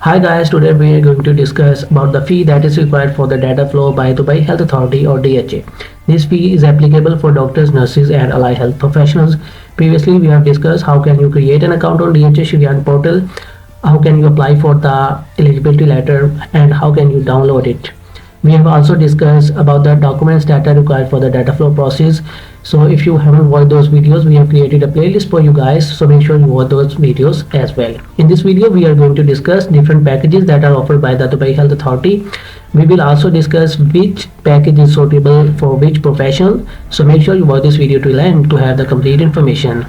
Hi guys, today we are going to discuss about the fee that is required for the data flow by Dubai Health Authority or DHA. This fee is applicable for doctors, nurses and allied health professionals. Previously we have discussed how can you create an account on DHA Shiryan portal, how can you apply for the eligibility letter and how can you download it. We have also discussed about the documents that are required for the data flow process. So if you haven't watched those videos, we have created a playlist for you guys, so make sure you watch those videos as well. In this video we are going to discuss different packages that are offered by the Dubai Health Authority. We will also discuss which package is suitable for which profession, so make sure you watch this video till end to have the complete information.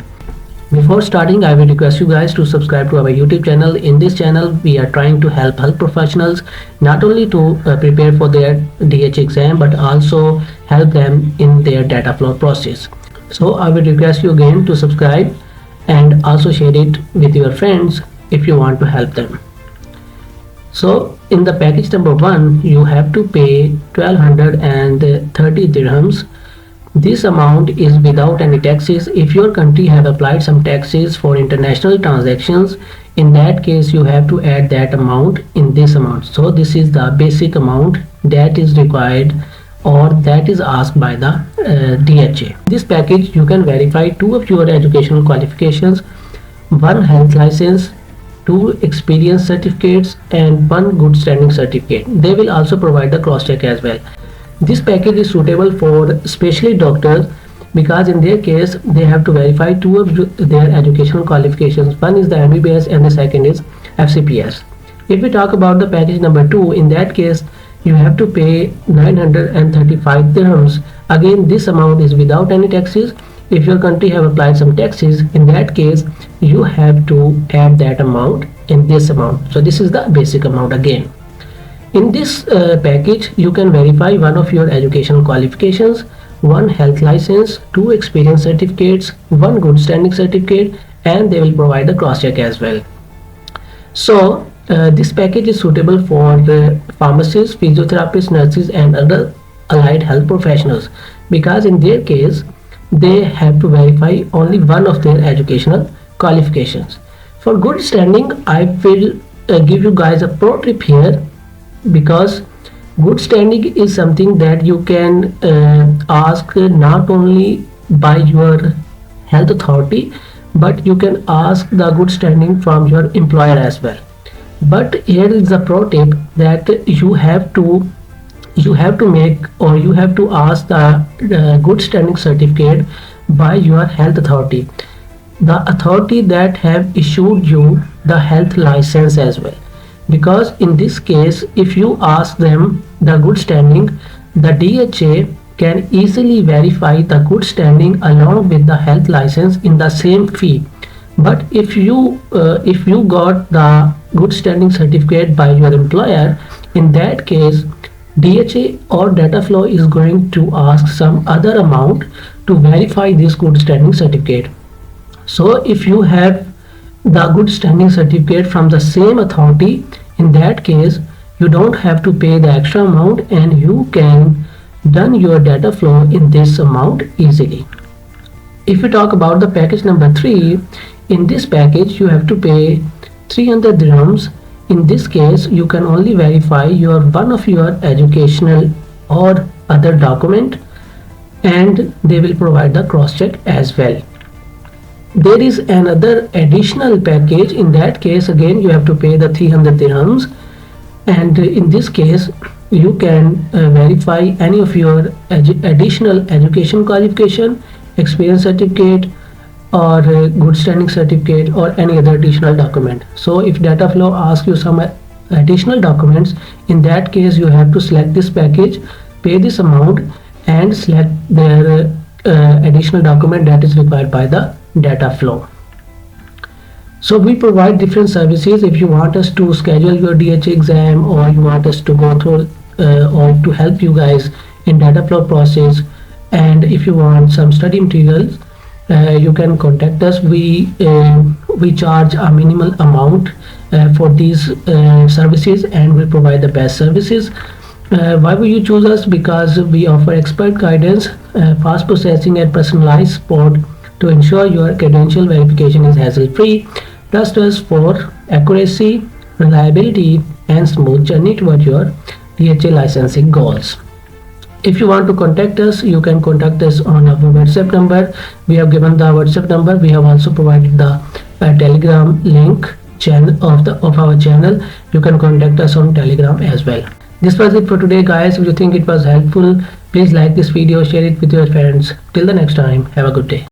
Before starting, I will request you guys to subscribe to our YouTube channel. In this channel, we are trying to help health professionals not only to prepare for their DH exam, but also help them in their data flow process. So I will request you again to subscribe and also share it with your friends if you want to help them. So in the package number 1, you have to pay 1230 dirhams. This amount is without any taxes. If your country have applied some taxes for international transactions, in that case you have to add that amount in this amount. So this is the basic amount that is required or that is asked by the DHA. This package you can verify 2 of your educational qualifications, 1 health license, 2 experience certificates and 1 good standing certificate. They will also provide the cross check as well. This package is suitable for specialty doctors because in their case they have to verify 2 of their educational qualifications. One is the MBBS and the second is FCPS. If we talk about the package number 2, in that case you have to pay 935 dirhams. Again, this amount is without any taxes. If your country have applied some taxes, in that case you have to add that amount in this amount. So this is the basic amount again. In this package, you can verify 1 of your educational qualifications, 1 health license, 2 experience certificates, 1 good standing certificate, and they will provide the cross check as well. So this package is suitable for the pharmacists, physiotherapists, nurses and other allied health professionals because in their case they have to verify only 1 of their educational qualifications. For good standing, I will give you guys a pro tip here, because good standing is something that you can ask not only by your health authority, but you can ask the good standing from your employer as well. But here is the pro tip that you have to make or you have to ask the good standing certificate by your health authority, the authority that have issued you the health license as well. Because in this case, if you ask them the good standing, the DHA can easily verify the good standing along with the health license in the same fee. But if you got the good standing certificate by your employer, in that case DHA or DataFlow is going to ask some other amount to verify this good standing certificate. So if you have the good standing certificate from the same authority, in that case you don't have to pay the extra amount and you can done your data flow in this amount easily. If we talk about the package number 3, in this package you have to pay 300 dirhams. In this case you can only verify one of your educational or other document and they will provide the cross check as well. There is another additional package. In that case again you have to pay the 300 dirhams, and in this case you can verify any of your additional education qualification, experience certificate or good standing certificate or any other additional document. So if DataFlow asks you some additional documents, in that case you have to select this package, pay this amount and select their additional document that is required by the DataFlow. So we provide different services. If you want us to schedule your DH exam or you want us to go through or to help you guys in DataFlow process, and if you want some study materials, you can contact us. We charge a minimal amount for these services and we provide the best services. Why will you choose us? Because we offer expert guidance, fast processing and personalized support to ensure your credential verification is hassle-free. Trust us for accuracy, reliability, and smooth journey toward your DHA licensing goals. If you want to contact us, you can contact us on our WhatsApp number. We have given the WhatsApp number. We have also provided the Telegram link of our channel. You can contact us on Telegram as well. This was it for today, guys. If you think it was helpful, please like this video, share it with your friends. Till the next time, have a good day.